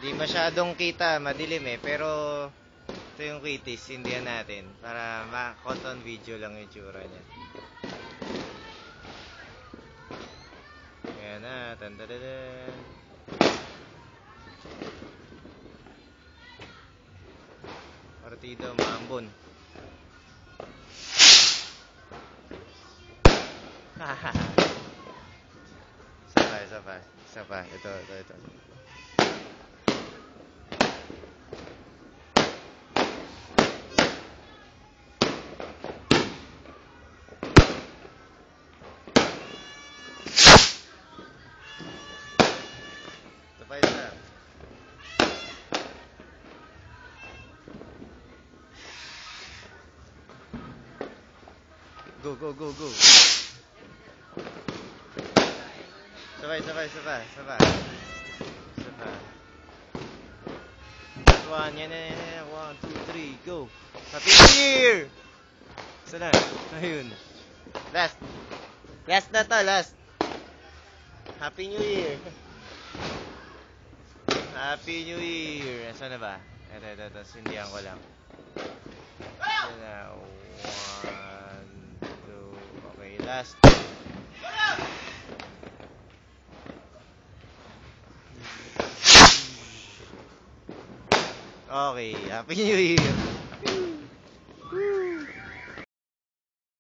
Di masyadong kita, madilim eh. Pero ito yung kitis, hindihan natin. Para ma-cotton video lang yung tsura niya. Ayan na, tandadadan. Partido, maambon. Isa pa. Ito. Ito pa isa. Go. Sabay. One, yan. 1, 2, 3, go. Happy New Year! Sana, ayun. Last na to, last. Happy New Year. Happy New Year. Saan na ba? Ito. Sindihan ko lang. Yan na. 1, 2. Okay, last. Okay, Happy New Year.